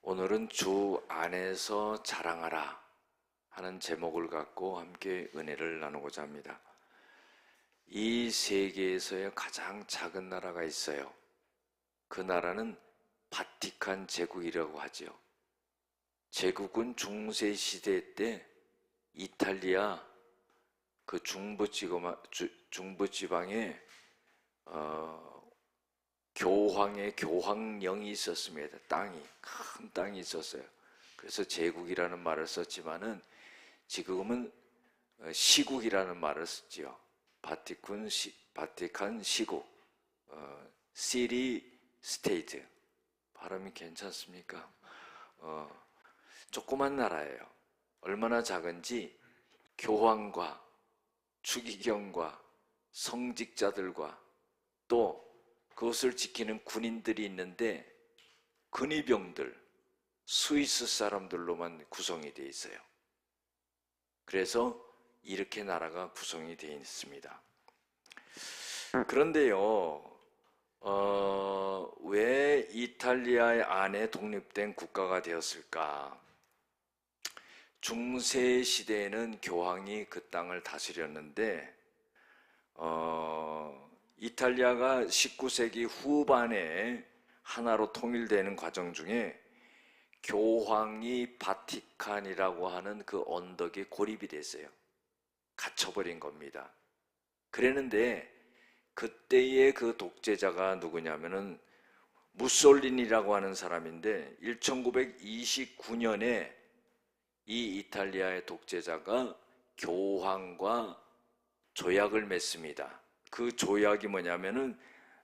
오늘은 주 안에서 자랑하라 하는 제목을 갖고 함께 은혜를 나누고자 합니다. 이 세계에서의 가장 작은 나라가 있어요. 그 나라는 바티칸 제국이라고 하죠. 제국은 중세시대 때 이탈리아 그 중부지방에 교황의 교황령이 있었습니다. 큰 땅이 있었어요. 그래서 제국이라는 말을 썼지만은 지금은 시국이라는 말을 쓰지요. 바티칸 시국, 시티 스테이트. 발음이 괜찮습니까? 조그만 나라예요. 얼마나 작은지 교황과 추기경과 성직자들과 또 그것을 지키는 군인들이 있는데 근위병들, 스위스 사람들로만 구성이 되어 있어요. 그래서 이렇게 나라가 구성이 되어 있습니다. 그런데요, 왜 이탈리아 안에 독립된 국가가 되었을까? 중세 시대에는 교황이 그 땅을 다스렸는데 이탈리아가 19세기 후반에 하나로 통일되는 과정 중에 교황이 바티칸이라고 하는 그 언덕에 고립이 됐어요. 갇혀버린 겁니다. 그랬는데 그때의 그 독재자가 누구냐면은 무솔리니라고 하는 사람인데 1929년에 이 이탈리아의 독재자가 교황과 조약을 맺습니다. 그 조약이 뭐냐면은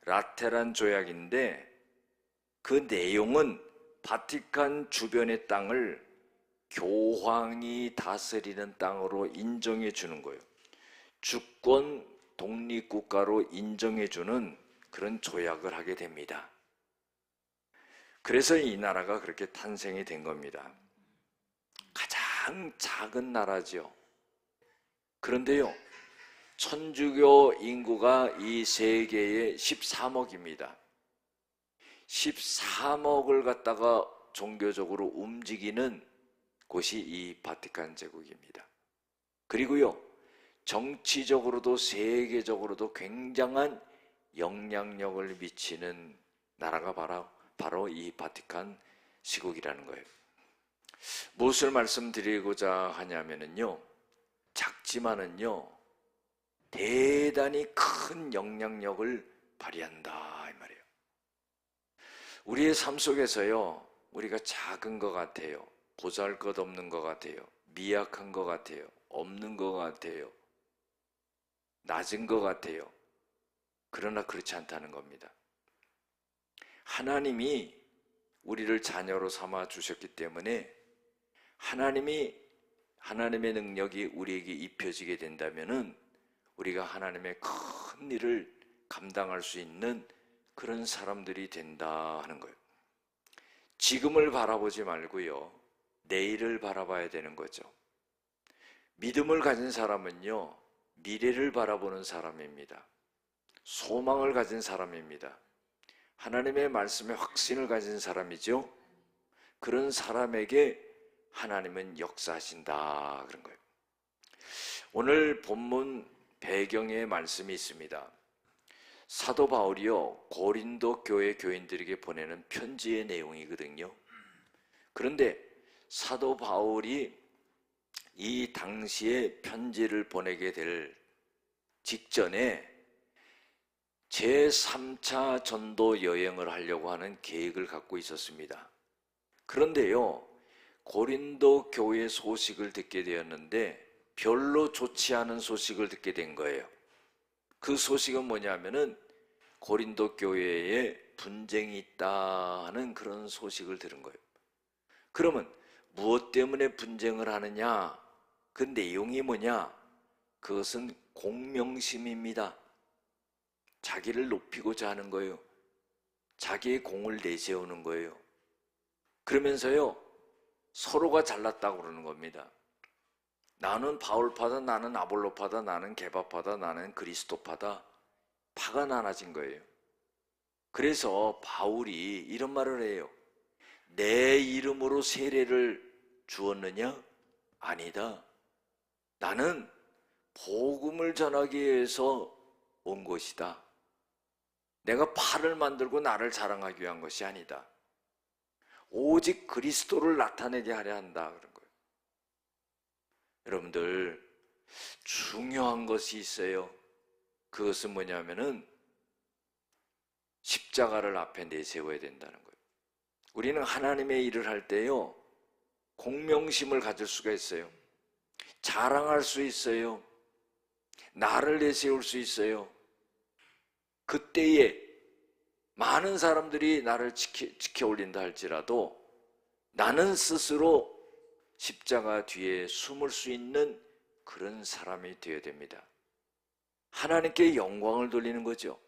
라테란 조약인데 그 내용은 바티칸 주변의 땅을 교황이 다스리는 땅으로 인정해 주는 거예요. 주권 독립국가로 인정해 주는 그런 조약을 하게 됩니다. 그래서 이 나라가 그렇게 탄생이 된 겁니다. 가장 작은 나라죠. 그런데요, 천주교 인구가 이 세계에 13억입니다. 13억을 갖다가 종교적으로 움직이는 곳이 이 바티칸 제국입니다. 그리고요, 정치적으로도 세계적으로도 굉장한 영향력을 미치는 나라가 바로 이 바티칸 시국이라는 거예요. 무엇을 말씀드리고자 하냐면요, 작지만은요 대단히 큰 영향력을 발휘한다 이 말이에요. 우리의 삶 속에서요, 우리가 작은 것 같아요. 보잘것없는 것 같아요. 미약한 것 같아요. 없는 것 같아요. 낮은 것 같아요. 그러나 그렇지 않다는 겁니다. 하나님이 우리를 자녀로 삼아 주셨기 때문에 하나님의 능력이 우리에게 입혀지게 된다면은 우리가 하나님의 큰 일을 감당할 수 있는 그런 사람들이 된다 하는 거예요. 지금을 바라보지 말고요, 내일을 바라봐야 되는 거죠. 믿음을 가진 사람은요, 미래를 바라보는 사람입니다. 소망을 가진 사람입니다. 하나님의 말씀에 확신을 가진 사람이죠. 그런 사람에게 하나님은 역사하신다 그런 거예요. 오늘 본문 배경에 말씀이 있습니다. 사도 바울이요, 고린도 교회 교인들에게 보내는 편지의 내용이거든요. 그런데 사도 바울이 이 당시에 편지를 보내게 될 직전에 제3차 전도 여행을 하려고 하는 계획을 갖고 있었습니다. 그런데요, 고린도 교회 소식을 듣게 되었는데 별로 좋지 않은 소식을 듣게 된 거예요. 그 소식은 뭐냐면은 고린도 교회에 분쟁이 있다 하는 그런 소식을 들은 거예요. 그러면 무엇 때문에 분쟁을 하느냐? 그 내용이 뭐냐? 그것은 공명심입니다. 자기를 높이고자 하는 거예요. 자기의 공을 내세우는 거예요. 그러면서요, 서로가 잘났다고 그러는 겁니다. 나는 바울파다, 나는 아볼로파다, 나는 게바파다, 나는 그리스도파다. 파가 나눠진 거예요. 그래서 바울이 이런 말을 해요. 내 이름으로 세례를 주었느냐? 아니다. 나는 복음을 전하기 위해서 온 것이다. 내가 팔을 만들고 나를 자랑하기 위한 것이 아니다. 오직 그리스도를 나타내게 하려 한다. 그런 거예요. 여러분들, 중요한 것이 있어요. 그것은 뭐냐면은 십자가를 앞에 내세워야 된다는 거예요. 우리는 하나님의 일을 할 때요, 공명심을 가질 수가 있어요. 자랑할 수 있어요. 나를 내세울 수 있어요. 그때에 많은 사람들이 나를 지켜 올린다 할지라도 나는 스스로 십자가 뒤에 숨을 수 있는 그런 사람이 되어야 됩니다. 하나님께 영광을 돌리는 거죠.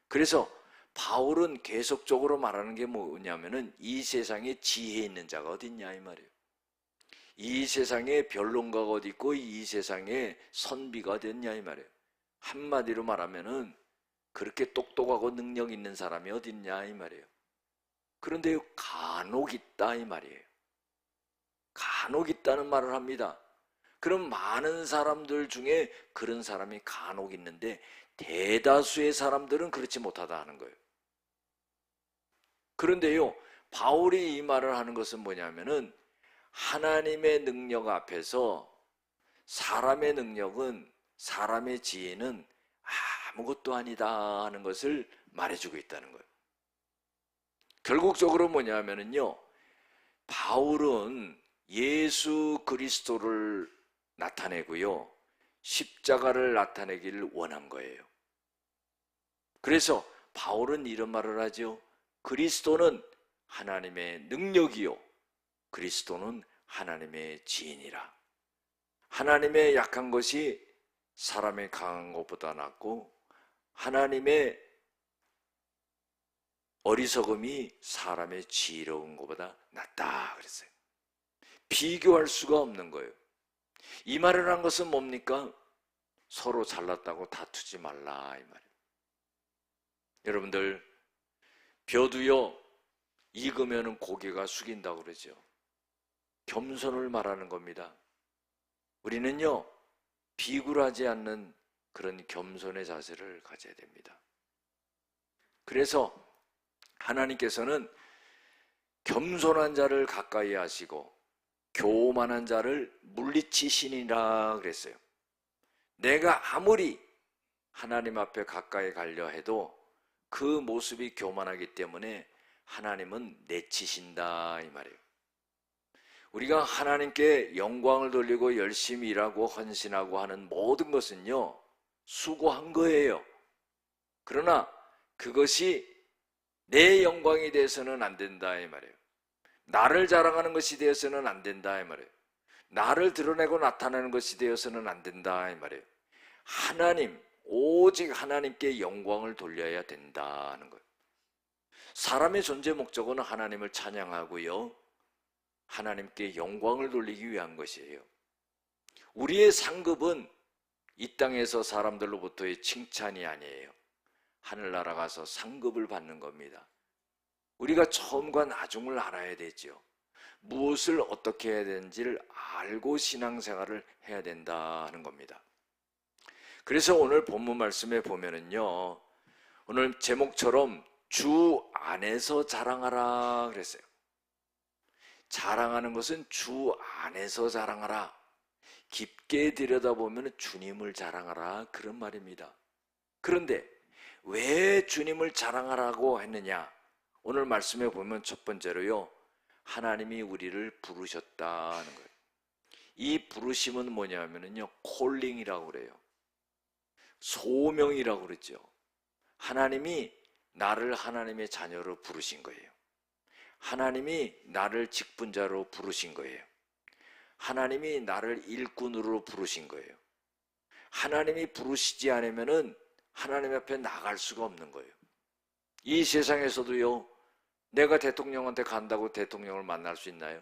그래서 바울은 계속적으로 말하는 게 뭐냐면은 이 세상에 지혜 있는 자가 어디 있냐 이 말이에요. 이 세상에 변론가가 어디 있고 이 세상에 선비가 어디 있냐 이 말이에요. 한마디로 말하면은 그렇게 똑똑하고 능력 있는 사람이 어디 있냐 이 말이에요. 그런데 간혹 있다 이 말이에요. 간혹 있다는 말을 합니다. 그럼 많은 사람들 중에 그런 사람이 간혹 있는데 대다수의 사람들은 그렇지 못하다 하는 거예요. 그런데요, 바울이 이 말을 하는 것은 뭐냐면은 하나님의 능력 앞에서 사람의 능력은, 사람의 지혜는 아무것도 아니다 하는 것을 말해주고 있다는 거예요. 결국적으로 뭐냐면은요, 바울은 예수 그리스도를 나타내고요, 십자가를 나타내기를 원한 거예요. 그래서 바울은 이런 말을 하죠. 그리스도는 하나님의 능력이요, 그리스도는 하나님의 지혜니라. 하나님의 약한 것이 사람의 강한 것보다 낫고 하나님의 어리석음이 사람의 지혜로운 것보다 낫다 그랬어요. 비교할 수가 없는 거예요. 이 말을 한 것은 뭡니까? 서로 잘났다고 다투지 말라 이 말이에요. 여러분들, 벼도요 익으면 고개가 숙인다고 그러죠. 겸손을 말하는 겁니다. 우리는요 비굴하지 않는 그런 겸손의 자세를 가져야 됩니다. 그래서 하나님께서는 겸손한 자를 가까이 하시고 교만한 자를 물리치시니라 그랬어요. 내가 아무리 하나님 앞에 가까이 가려 해도 그 모습이 교만하기 때문에 하나님은 내치신다 이 말이에요. 우리가 하나님께 영광을 돌리고 열심히 일하고 헌신하고 하는 모든 것은요 수고한 거예요. 그러나 그것이 내 영광이 되어서는 안 된다 이 말이에요. 나를 자랑하는 것이 되어서는 안 된다 이 말이에요. 나를 드러내고 나타내는 것이 되어서는 안 된다 이 말이에요. 하나님, 오직 하나님께 영광을 돌려야 된다는 거예요. 사람의 존재 목적은 하나님을 찬양하고요, 하나님께 영광을 돌리기 위한 것이에요. 우리의 상급은 이 땅에서 사람들로부터의 칭찬이 아니에요. 하늘나라 가서 상급을 받는 겁니다. 우리가 처음과 나중을 알아야 되죠. 무엇을 어떻게 해야 되는지를 알고 신앙생활을 해야 된다는 겁니다. 그래서 오늘 본문 말씀에 보면은요, 오늘 제목처럼 주 안에서 자랑하라 그랬어요. 자랑하는 것은 주 안에서 자랑하라. 깊게 들여다보면 주님을 자랑하라 그런 말입니다. 그런데 왜 주님을 자랑하라고 했느냐? 오늘 말씀에 보면 첫 번째로요, 하나님이 우리를 부르셨다는 거예요. 이 부르심은 뭐냐면요, 콜링이라고 그래요. 소명이라고 그러죠. 하나님이 나를 하나님의 자녀로 부르신 거예요. 하나님이 나를 직분자로 부르신 거예요. 하나님이 나를 일꾼으로 부르신 거예요. 하나님이 부르시지 않으면은 하나님 앞에 나갈 수가 없는 거예요. 이 세상에서도요, 내가 대통령한테 간다고 대통령을 만날 수 있나요?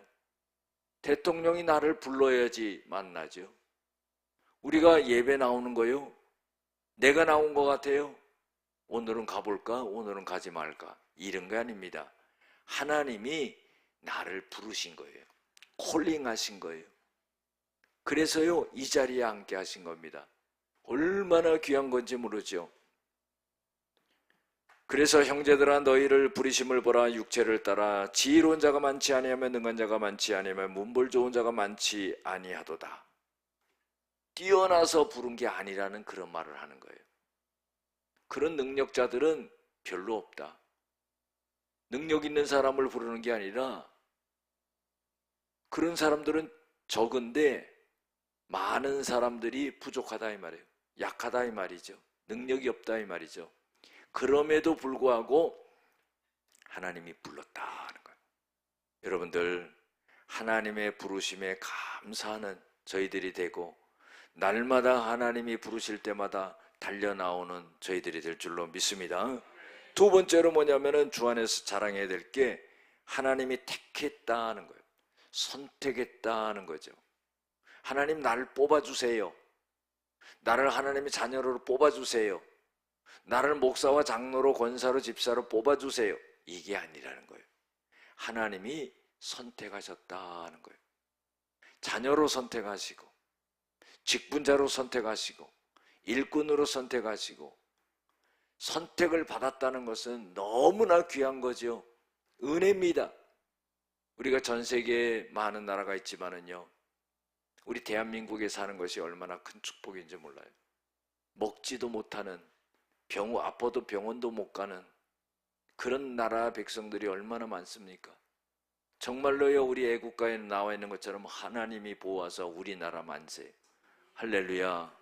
대통령이 나를 불러야지 만나죠. 우리가 예배 나오는 거요, 내가 나온 것 같아요? 오늘은 가볼까? 오늘은 가지 말까? 이런 거 아닙니다. 하나님이 나를 부르신 거예요. 콜링하신 거예요. 그래서요, 이 자리에 앉게 하신 겁니다. 얼마나 귀한 건지 모르죠. 그래서 형제들아, 너희를 부리심을 보라. 육체를 따라 지혜로운 자가 많지 아니하며 능한 자가 많지 아니하며 문벌 좋은 자가 많지 아니하도다. 뛰어나서 부른 게 아니라는 그런 말을 하는 거예요. 그런 능력자들은 별로 없다. 능력 있는 사람을 부르는 게 아니라 그런 사람들은 적은데 많은 사람들이 부족하다 이 말이에요. 약하다 이 말이죠. 능력이 없다 이 말이죠. 그럼에도 불구하고 하나님이 불렀다는 거예요. 여러분들, 하나님의 부르심에 감사하는 저희들이 되고 날마다 하나님이 부르실 때마다 달려나오는 저희들이 될 줄로 믿습니다. 두 번째로 뭐냐면은 주 안에서 자랑해야 될 게 하나님이 택했다는 거예요. 선택했다는 거죠. 하나님 나를 뽑아주세요. 나를 하나님의 자녀로 뽑아주세요. 나를 목사와 장로로 권사로 집사로 뽑아주세요. 이게 아니라는 거예요. 하나님이 선택하셨다는 거예요. 자녀로 선택하시고 직분자로 선택하시고 일꾼으로 선택하시고 선택을 받았다는 것은 너무나 귀한 거죠. 은혜입니다. 우리가 전 세계에 많은 나라가 있지만은요, 우리 대한민국에 사는 것이 얼마나 큰 축복인지 몰라요. 먹지도 못하는, 아파도 병원도 못 가는 그런 나라 백성들이 얼마나 많습니까? 정말로요, 우리 애국가에 나와 있는 것처럼 하나님이 보호하사 우리나라 만세. 할렐루야.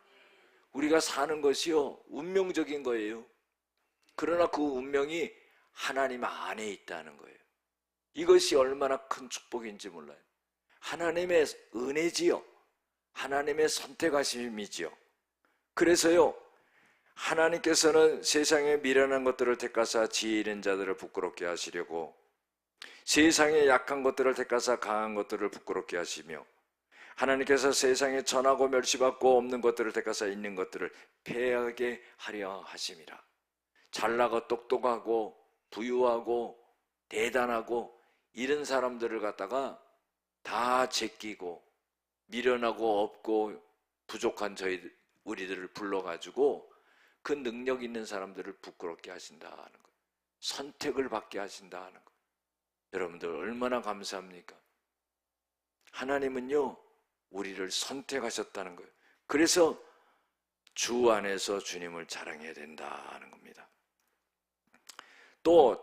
우리가 사는 것이요, 운명적인 거예요. 그러나 그 운명이 하나님 안에 있다는 거예요. 이것이 얼마나 큰 축복인지 몰라요. 하나님의 은혜지요. 하나님의 선택하심이지요. 그래서요, 하나님께서는 세상의 미련한 것들을 택하사 지혜 있는 자들을 부끄럽게 하시려고, 세상의 약한 것들을 택하사 강한 것들을 부끄럽게 하시며, 하나님께서 세상에 천하고 멸시받고 없는 것들을 택하사 있는 것들을 패하게 하려 하심이라. 잘나고 똑똑하고 부유하고 대단하고 이런 사람들을 갖다가 다 제끼고 미련하고 없고 부족한 우리들을 불러가지고 그 능력 있는 사람들을 부끄럽게 하신다는 거예요. 선택을 받게 하신다는 거예요. 여러분들 얼마나 감사합니까? 하나님은요, 우리를 선택하셨다는 거예요. 그래서 주 안에서 주님을 자랑해야 된다는 겁니다. 또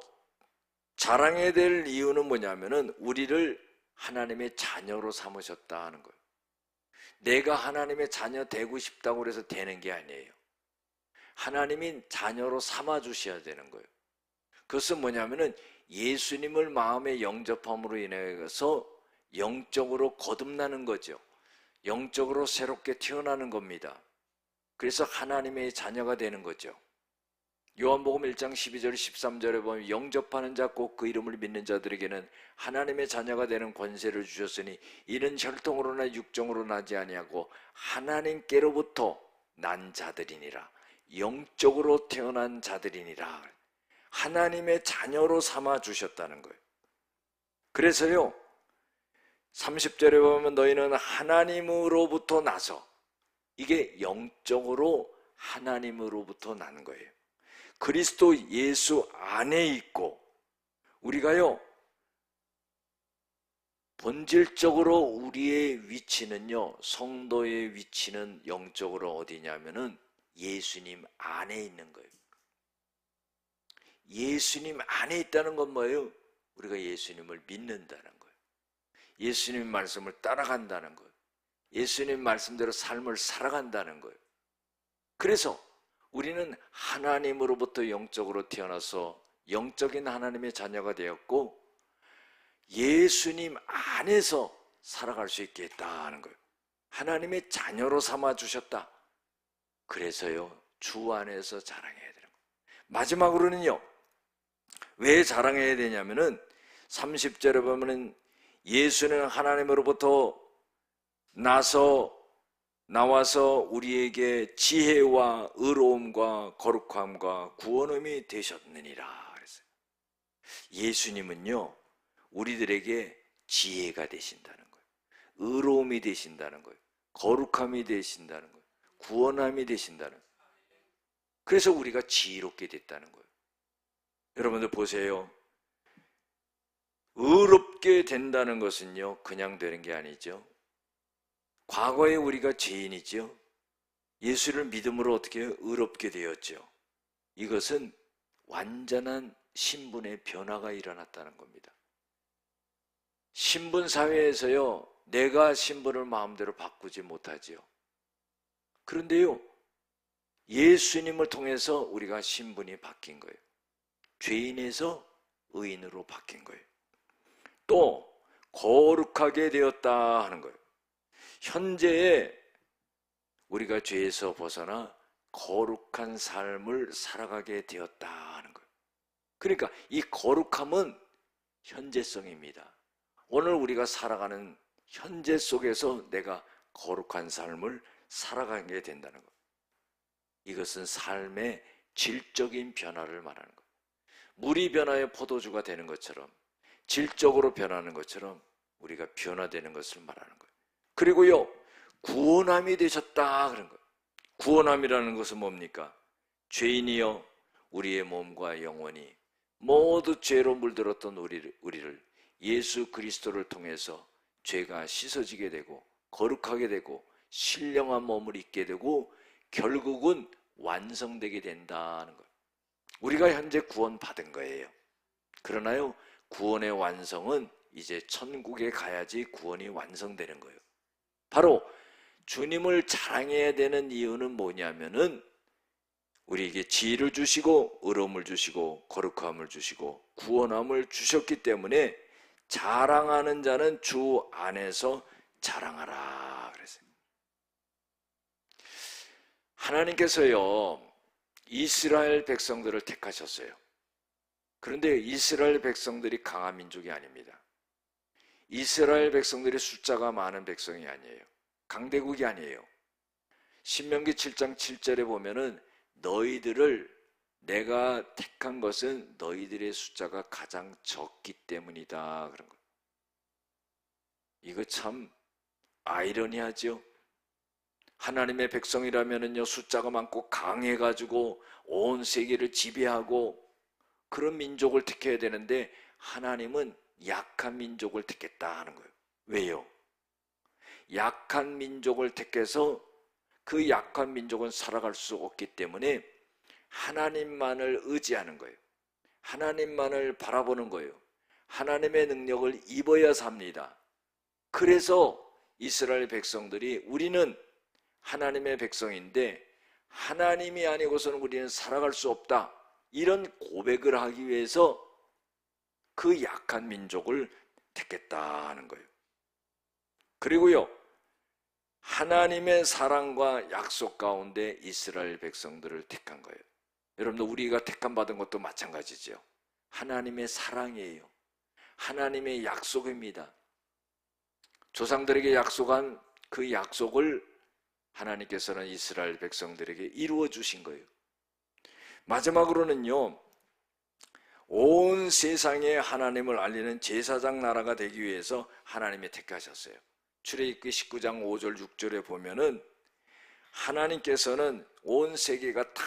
자랑해야 될 이유는 뭐냐면은 우리를 하나님의 자녀로 삼으셨다는 거예요. 내가 하나님의 자녀 되고 싶다고 해서 되는 게 아니에요. 하나님이 자녀로 삼아 주셔야 되는 거예요. 그것은 뭐냐면은 예수님을 마음에 영접함으로 인해서 영적으로 거듭나는 거죠. 영적으로 새롭게 태어나는 겁니다. 그래서 하나님의 자녀가 되는 거죠. 요한복음 1장 12절 13절에 보면 영접하는 자 곧 그 이름을 믿는 자들에게는 하나님의 자녀가 되는 권세를 주셨으니 이는 혈통으로나 육정으로 나지 아니하고 하나님께로부터 난 자들이니라. 영적으로 태어난 자들이니라. 하나님의 자녀로 삼아 주셨다는 거예요. 그래서요, 30절에 보면 너희는 하나님으로부터 나서, 이게 영적으로 하나님으로부터 나는 거예요. 그리스도 예수 안에 있고, 우리가요, 본질적으로 우리의 위치는요, 성도의 위치는 영적으로 어디냐면은 예수님 안에 있는 거예요. 예수님 안에 있다는 건 뭐예요? 우리가 예수님을 믿는다는 거예요. 예수님 말씀을 따라간다는 거예요. 예수님 말씀대로 삶을 살아간다는 거예요. 그래서 우리는 하나님으로부터 영적으로 태어나서 영적인 하나님의 자녀가 되었고 예수님 안에서 살아갈 수 있게 했다는 거예요. 하나님의 자녀로 삼아 주셨다. 그래서요, 주 안에서 자랑해야 되는 거예요. 마지막으로는요, 왜 자랑해야 되냐면은 30절에 보면은 예수는 하나님으로부터 나와서 우리에게 지혜와 의로움과 거룩함과 구원함이 되셨느니라 그랬어요. 예수님은요, 우리들에게 지혜가 되신다는 거예요. 의로움이 되신다는 거예요. 거룩함이 되신다는 거예요. 구원함이 되신다는 거예요. 그래서 우리가 지혜롭게 됐다는 거예요. 여러분들 보세요. 의롭게 된다는 것은요, 그냥 되는 게 아니죠. 과거에 우리가 죄인이죠. 예수를 믿음으로 어떻게 의롭게 되었죠. 이것은 완전한 신분의 변화가 일어났다는 겁니다. 신분 사회에서요, 내가 신분을 마음대로 바꾸지 못하지요. 그런데요, 예수님을 통해서 우리가 신분이 바뀐 거예요. 죄인에서 의인으로 바뀐 거예요. 또 거룩하게 되었다 하는 거예요. 현재에 우리가 죄에서 벗어나 거룩한 삶을 살아가게 되었다 하는 거예요. 그러니까 이 거룩함은 현재성입니다. 오늘 우리가 살아가는 현재 속에서 내가 거룩한 삶을 살아가게 된다는 것. 이것은 삶의 질적인 변화를 말하는 것. 물이 변하여 포도주가 되는 것처럼, 질적으로 변하는 것처럼 우리가 변화되는 것을 말하는 거예요. 그리고요, 구원함이 되셨다 그런 거예요. 구원함이라는 것은 뭡니까? 죄인이여 우리의 몸과 영혼이 모두 죄로 물들었던 우리를 예수 그리스도를 통해서 죄가 씻어지게 되고 거룩하게 되고 신령한 몸을 입게 되고 결국은 완성되게 된다는 거예요. 우리가 현재 구원받은 거예요. 그러나요, 구원의 완성은 이제 천국에 가야지 구원이 완성되는 거예요. 바로 주님을 자랑해야 되는 이유는 뭐냐면은 우리에게 지혜를 주시고 의로움을 주시고 거룩함을 주시고 구원함을 주셨기 때문에 자랑하는 자는 주 안에서 자랑하라 그랬어요. 하나님께서요, 이스라엘 백성들을 택하셨어요. 그런데 이스라엘 백성들이 강한 민족이 아닙니다. 이스라엘 백성들이 숫자가 많은 백성이 아니에요. 강대국이 아니에요. 신명기 7장 7절에 보면은 너희들을 내가 택한 것은 너희들의 숫자가 가장 적기 때문이다 그런 거예요. 이거 참 아이러니하죠. 하나님의 백성이라면은요, 숫자가 많고 강해가지고 온 세계를 지배하고 그런 민족을 택해야 되는데 하나님은 약한 민족을 택했다 하는 거예요. 왜요? 약한 민족을 택해서 그 약한 민족은 살아갈 수 없기 때문에 하나님만을 의지하는 거예요. 하나님만을 바라보는 거예요. 하나님의 능력을 입어야 삽니다. 그래서 이스라엘 백성들이 우리는 하나님의 백성인데 하나님이 아니고서는 우리는 살아갈 수 없다, 이런 고백을 하기 위해서 그 약한 민족을 택했다 하는 거예요. 그리고요, 하나님의 사랑과 약속 가운데 이스라엘 백성들을 택한 거예요. 여러분들, 우리가 택함 받은 것도 마찬가지죠. 하나님의 사랑이에요. 하나님의 약속입니다. 조상들에게 약속한 그 약속을 하나님께서는 이스라엘 백성들에게 이루어 주신 거예요. 마지막으로는요, 온 세상에 하나님을 알리는 제사장 나라가 되기 위해서 하나님이 택하셨어요. 출애굽기 19장 5절 6절에 보면은 하나님께서는 온 세계가 다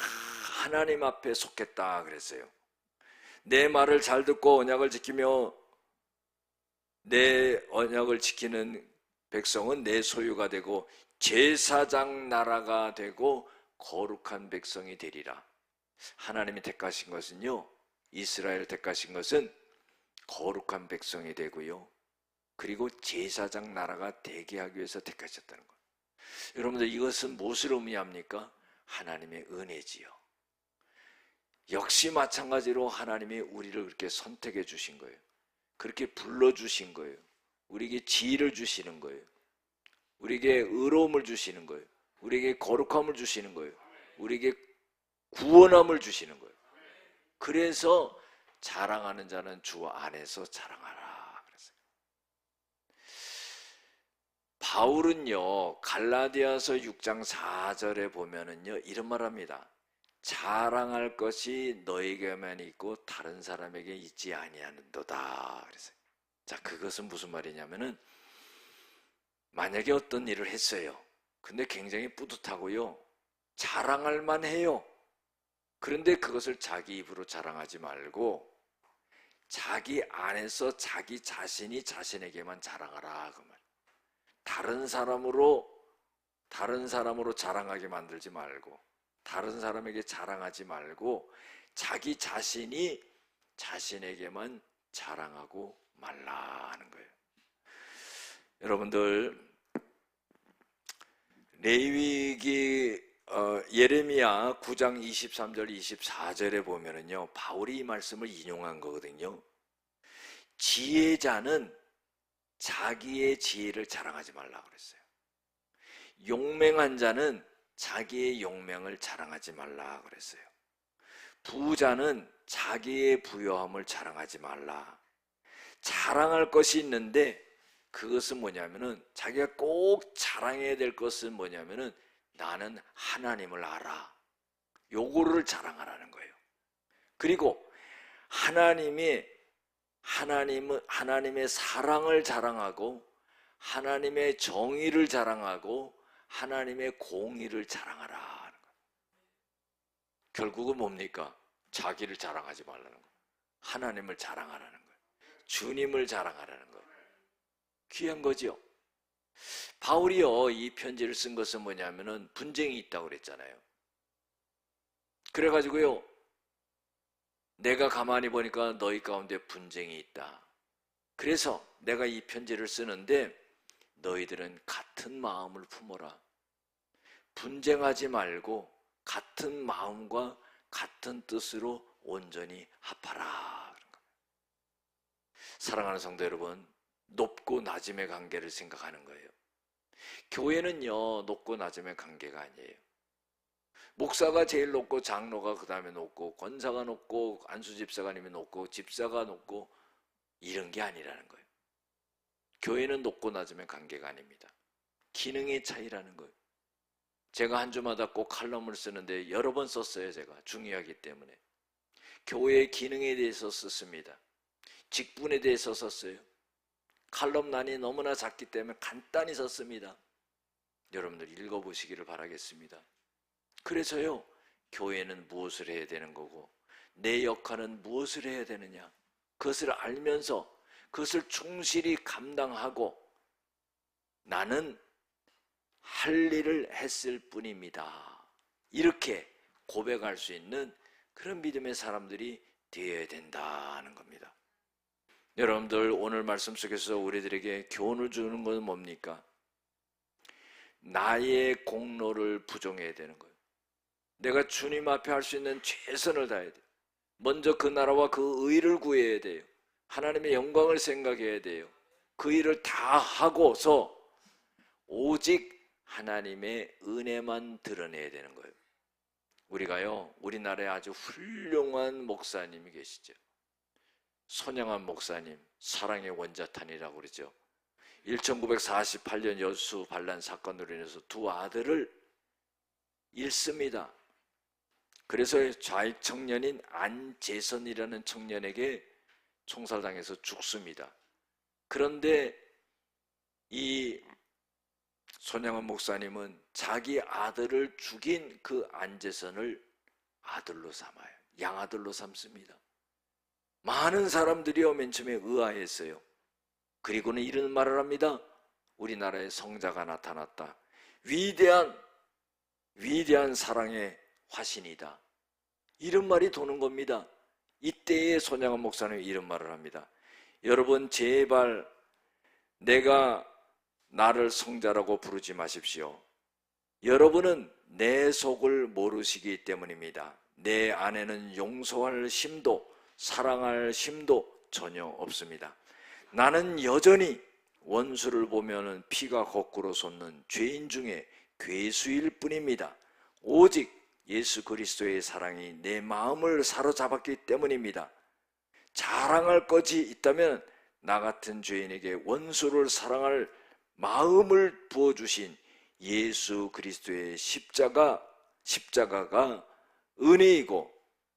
하나님 앞에 속했다 그랬어요. 내 말을 잘 듣고 언약을 지키며 내 언약을 지키는 백성은 내 소유가 되고 제사장 나라가 되고 거룩한 백성이 되리라. 하나님이 택하신 것은요, 이스라엘 택하신 것은 거룩한 백성이 되고요, 그리고 제사장 나라가 되게 하기 위해서 택하셨다는 거예요. 여러분들, 이것은 무엇을 의미합니까? 하나님의 은혜지요. 역시 마찬가지로 하나님이 우리를 그렇게 선택해 주신 거예요. 그렇게 불러주신 거예요. 우리에게 지혜를 주시는 거예요. 우리에게 의로움을 주시는 거예요. 우리에게 거룩함을 주시는 거예요. 우리에게 구원함을 주시는 거예요. 그래서 자랑하는 자는 주 안에서 자랑하라 그랬어요. 바울은요, 갈라디아서 6장 4절에 보면은요, 이런 말 합니다. 자랑할 것이 너에게만 있고 다른 사람에게 있지 아니하는도다 그랬어요. 그것은 무슨 말이냐면은 만약에 어떤 일을 했어요. 근데 굉장히 뿌듯하고요. 자랑할 만해요. 그런데 그것을 자기 입으로 자랑하지 말고 자기 안에서 자기 자신이 자신에게만 자랑하라 그 말. 다른 사람으로 자랑하게 만들지 말고 다른 사람에게 자랑하지 말고 자기 자신이 자신에게만 자랑하고 말라 하는 거예요. 여러분들 레위기 예레미야 9장 23절 24절에 보면은요 바울이 이 말씀을 인용한 거거든요. 지혜자는 자기의 지혜를 자랑하지 말라 그랬어요. 용맹한 자는 자기의 용맹을 자랑하지 말라 그랬어요. 부자는 자기의 부요함을 자랑하지 말라. 자랑할 것이 있는데 그것은 뭐냐면은 자기가 꼭 자랑해야 될 것은 뭐냐면은 나는 하나님을 알아. 요거를 자랑하라는 거예요. 그리고 하나님의 사랑을 자랑하고 하나님의 정의를 자랑하고 하나님의 공의를 자랑하라 하는 거예요. 결국은 뭡니까? 자기를 자랑하지 말라는 거예요. 하나님을 자랑하라는 거예요. 주님을 자랑하라는 거예요. 귀한 거죠. 바울이요 이 편지를 쓴 것은 뭐냐면은 분쟁이 있다고 그랬잖아요. 그래가지고요 내가 가만히 보니까 너희 가운데 분쟁이 있다. 그래서 내가 이 편지를 쓰는데 너희들은 같은 마음을 품어라. 분쟁하지 말고 같은 마음과 같은 뜻으로 온전히 합하라. 사랑하는 성도 여러분, 높고 낮음의 관계를 생각하는 거예요. 교회는요 높고 낮음의 관계가 아니에요. 목사가 제일 높고 장로가 그 다음에 높고 권사가 높고 안수집사가님이 높고 집사가 높고 이런 게 아니라는 거예요. 교회는 높고 낮음의 관계가 아닙니다. 기능의 차이라는 거예요. 제가 한 주마다 꼭 칼럼을 쓰는데 여러 번 썼어요. 제가 중요하기 때문에 교회의 기능에 대해서 썼습니다. 직분에 대해서 썼어요. 칼럼란이 너무나 작기 때문에 간단히 썼습니다. 여러분들 읽어보시기를 바라겠습니다. 그래서요 교회는 무엇을 해야 되는 거고 내 역할은 무엇을 해야 되느냐 그것을 알면서 그것을 충실히 감당하고 나는 할 일을 했을 뿐입니다. 이렇게 고백할 수 있는 그런 믿음의 사람들이 되어야 된다는 겁니다. 여러분들 오늘 말씀 속에서 우리들에게 교훈을 주는 것은 뭡니까? 나의 공로를 부정해야 되는 거예요. 내가 주님 앞에 할 수 있는 최선을 다해야 돼요. 먼저 그 나라와 그 의를 구해야 돼요. 하나님의 영광을 생각해야 돼요. 그 일을 다 하고서 오직 하나님의 은혜만 드러내야 되는 거예요. 우리가요 우리나라에 아주 훌륭한 목사님이 계시죠. 손양환 목사님, 사랑의 원자탄이라고 그러죠. 1948년 여수 반란 사건으로 인해서 두 아들을 잃습니다. 그래서 좌익 청년인 안재선이라는 청년에게 총살당해서 죽습니다. 그런데 이 손양환 목사님은 자기 아들을 죽인 그 안재선을 아들로 삼아요. 양아들로 삼습니다. 많은 사람들이요 맨 처음에 의아했어요. 그리고는 이런 말을 합니다. 우리나라에 성자가 나타났다. 위대한 사랑의 화신이다. 이런 말이 도는 겁니다. 이때에 손양환 목사님이 이런 말을 합니다. 여러분 제발 내가 나를 성자라고 부르지 마십시오. 여러분은 내 속을 모르시기 때문입니다. 내 안에는 용서할 심도, 사랑할 심도 전혀 없습니다. 나는 여전히 원수를 보면은 피가 거꾸로 솟는 죄인 중에 괴수일 뿐입니다. 오직 예수 그리스도의 사랑이 내 마음을 사로잡았기 때문입니다. 자랑할 것이 있다면 나 같은 죄인에게 원수를 사랑할 마음을 부어주신 예수 그리스도의 십자가가 은혜이고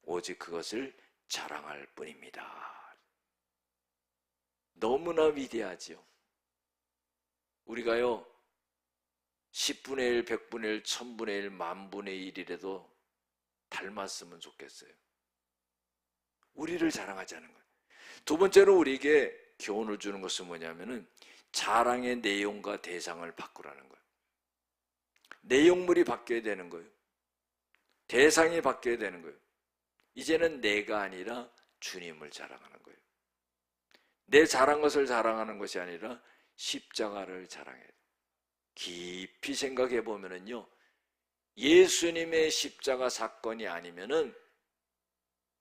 오직 그것을 자랑할 뿐입니다. 너무나 위대하지요. 우리가요 10분의 1, 100분의 1, 1000분의 1, 만분의 1이라도 닮았으면 좋겠어요. 우리를 자랑하자는 거예요. 두 번째로 우리에게 교훈을 주는 것은 뭐냐면은 자랑의 내용과 대상을 바꾸라는 거예요. 내용물이 바뀌어야 되는 거예요. 대상이 바뀌어야 되는 거예요. 이제는 내가 아니라 주님을 자랑하는 거예요. 내 잘한 것을 자랑하는 것이 아니라 십자가를 자랑해야 돼요. 깊이 생각해 보면은요, 예수님의 십자가 사건이 아니면은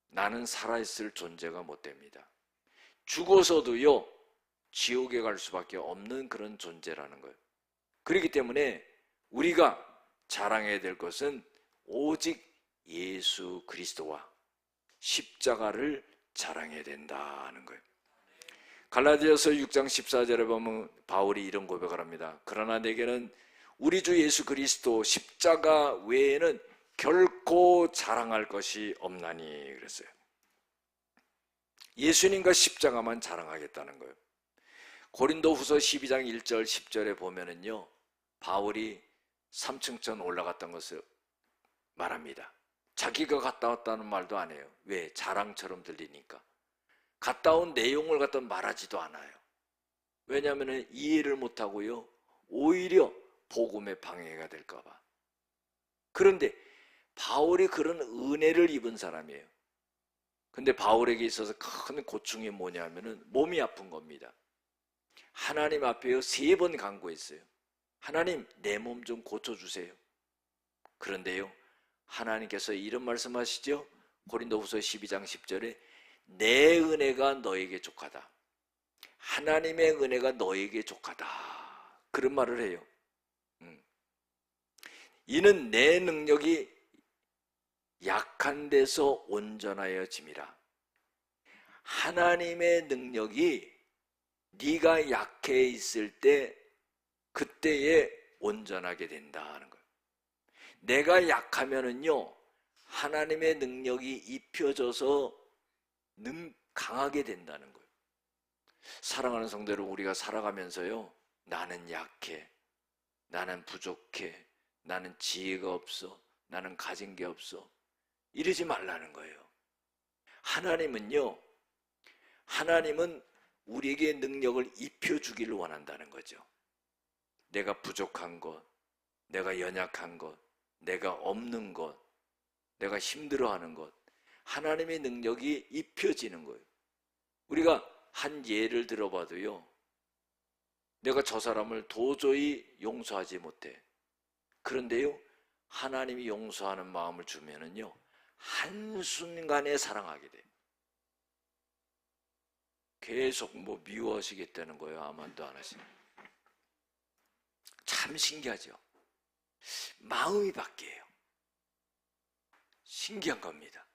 나는 살아있을 존재가 못 됩니다. 죽어서도요, 지옥에 갈 수밖에 없는 그런 존재라는 거예요. 그렇기 때문에 우리가 자랑해야 될 것은 오직 예수 그리스도와 십자가를 자랑해야 된다는 거예요. 갈라디아서 6장 14절에 보면 바울이 이런 고백을 합니다. 그러나 내게는 우리 주 예수 그리스도 십자가 외에는 결코 자랑할 것이 없나니 그랬어요. 예수님과 십자가만 자랑하겠다는 거예요. 고린도후서 12장 1절 10절에 보면은요, 바울이 3층천 올라갔던 것을 말합니다. 자기가 갔다 왔다는 말도 안 해요. 왜? 자랑처럼 들리니까. 갔다 온 내용을 갖다 말하지도 않아요. 왜냐하면 이해를 못하고요, 오히려 복음의 방해가 될까 봐. 그런데 바울이 그런 은혜를 입은 사람이에요. 근데 바울에게 있어서 큰 고충이 뭐냐면은 몸이 아픈 겁니다. 하나님 앞에요 3번 간구했어요. 하나님, 내 몸 좀 고쳐주세요. 그런데요, 하나님께서 이런 말씀하시죠. 고린도후서 12장 10절에 내 은혜가 너에게 족하다. 하나님의 은혜가 너에게 족하다. 그런 말을 해요. 이는 내 능력이 약한 데서 온전하여짐이라. 하나님의 능력이 네가 약해 있을 때 그때에 온전하게 된다는 거예요. 내가 약하면은요, 하나님의 능력이 입혀져서 강하게 된다는 거예요. 사랑하는 성도들, 우리가 살아가면서요, 나는 약해, 나는 부족해, 나는 지혜가 없어, 나는 가진 게 없어, 이러지 말라는 거예요. 하나님은 우리에게 능력을 입혀주기를 원한다는 거죠. 내가 부족한 것, 내가 연약한 것, 내가 없는 것, 내가 힘들어하는 것, 하나님의 능력이 입혀지는 거예요. 우리가 한 예를 들어봐도요, 내가 저 사람을 도저히 용서하지 못해. 그런데요, 하나님이 용서하는 마음을 주면은요, 한순간에 사랑하게 돼. 계속 미워하시겠다는 거예요. 아무도 안 하시면. 참 신기하죠. 마음이 바뀌어요. 신기한 겁니다.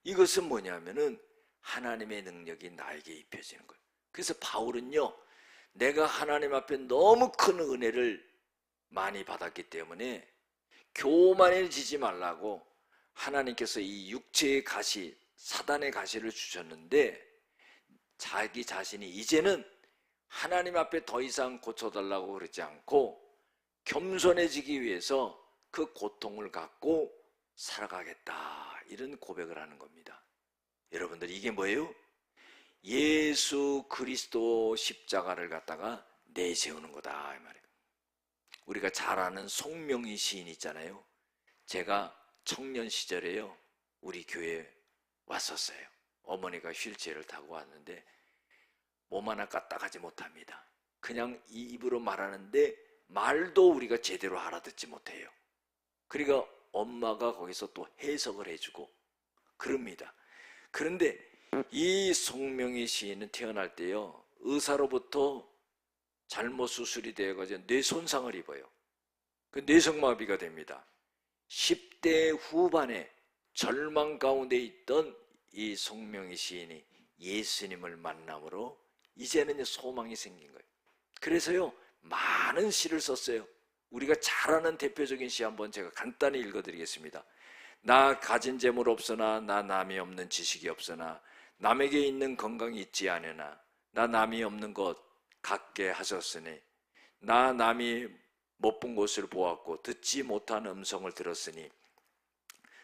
이것은 뭐냐면은 하나님의 능력이 나에게 입혀지는 거예요. 그래서 바울은요, 내가 하나님 앞에 너무 큰 은혜를 많이 받았기 때문에 교만해지지 말라고 하나님께서 이 육체의 가시, 사단의 가시를 주셨는데 자기 자신이 이제는 하나님 앞에 더 이상 고쳐달라고 그러지 않고 겸손해지기 위해서 그 고통을 갖고 살아가겠다, 이런 고백을 하는 겁니다. 여러분들, 이게 뭐예요? 예수 그리스도 십자가를 갖다가 내세우는 거다, 이 말이에요. 우리가 잘 아는 송명희 시인 있잖아요. 제가 청년 시절에요, 우리 교회에 왔었어요. 어머니가 휠체어를 타고 왔는데 몸 하나 까딱하지 못합니다. 그냥 이 입으로 말하는데 말도 우리가 제대로 알아듣지 못해요. 그러니까 엄마가 거기서 또 해석을 해주고 그럽니다. 그런데 이 송명희 시인은 태어날 때요, 의사로부터 잘못 수술이 되어가지고 뇌 손상을 입어요. 그 뇌성마비가 됩니다. 10대 후반에 절망 가운데 있던 이 송명희 시인이 예수님을 만남으로 이제는 소망이 생긴 거예요. 그래서요, 많은 시를 썼어요. 우리가 잘 아는 대표적인 시 한번 제가 간단히 읽어드리겠습니다. 나 가진 재물 없으나, 나 남이 없는 지식이 없으나, 남에게 있는 건강이 있지 않으나, 나 남이 없는 것 같게 하셨으니 나 남이 못 본 곳을 보았고 듣지 못한 음성을 들었으니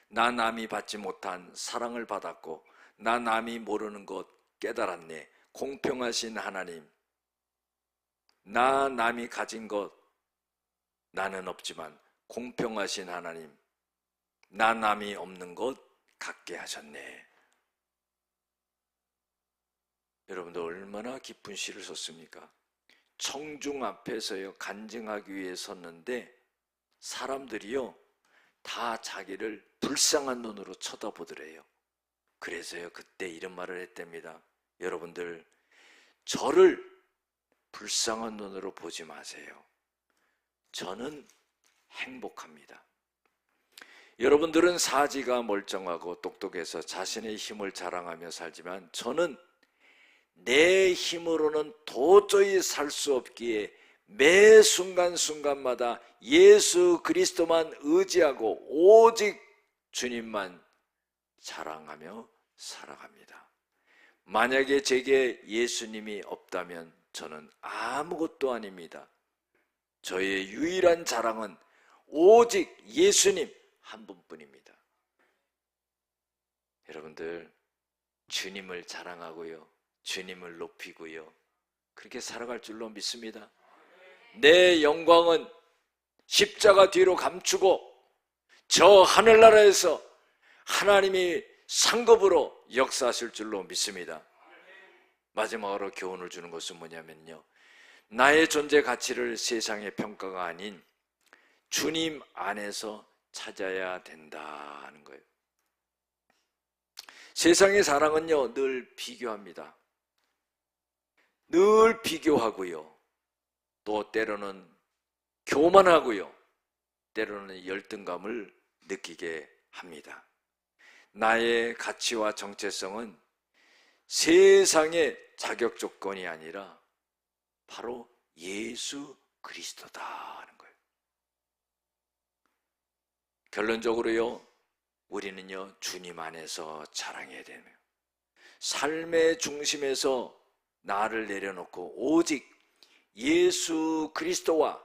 나 남이 받지 못한 사랑을 받았고 나 남이 모르는 것 깨달았네. 공평하신 하나님, 나 남이 가진 것 나는 없지만 공평하신 하나님, 나 남이 없는 것 갖게 하셨네. 여러분들 얼마나 기쁜 시를 썼습니까? 청중 앞에서요 간증하기 위해 섰는데 사람들이요 다 자기를 불쌍한 눈으로 쳐다보더래요. 그래서요 그때 이런 말을 했답니다. 여러분들 저를 불쌍한 눈으로 보지 마세요. 저는 행복합니다. 여러분들은 사지가 멀쩡하고 똑똑해서 자신의 힘을 자랑하며 살지만 저는 내 힘으로는 도저히 살 수 없기에 매 순간순간마다 예수 그리스도만 의지하고 오직 주님만 자랑하며 살아갑니다. 만약에 제게 예수님이 없다면 저는 아무것도 아닙니다. 저의 유일한 자랑은 오직 예수님 한 분뿐입니다. 여러분들 주님을 자랑하고요 주님을 높이고요 그렇게 살아갈 줄로 믿습니다. 내 영광은 십자가 뒤로 감추고 저 하늘나라에서 하나님이 상급으로 역사하실 줄로 믿습니다. 마지막으로 교훈을 주는 것은 뭐냐면요 나의 존재 가치를 세상의 평가가 아닌 주님 안에서 찾아야 된다 하는 거예요. 세상의 사랑은요 늘 비교합니다. 늘 비교하고요 또 때로는 교만하고요 때로는 열등감을 느끼게 합니다. 나의 가치와 정체성은 세상의 자격 조건이 아니라 바로 예수 그리스도다 하는 거예요. 결론적으로요 우리는요 주님 안에서 자랑해야 되며 삶의 중심에서 나를 내려놓고 오직 예수 그리스도와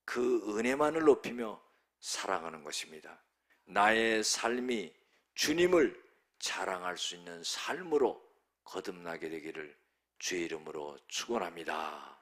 그 은혜만을 높이며 살아가는 것입니다. 나의 삶이 주님을 자랑할 수 있는 삶으로 거듭나게 되기를 주의 이름으로 축원합니다.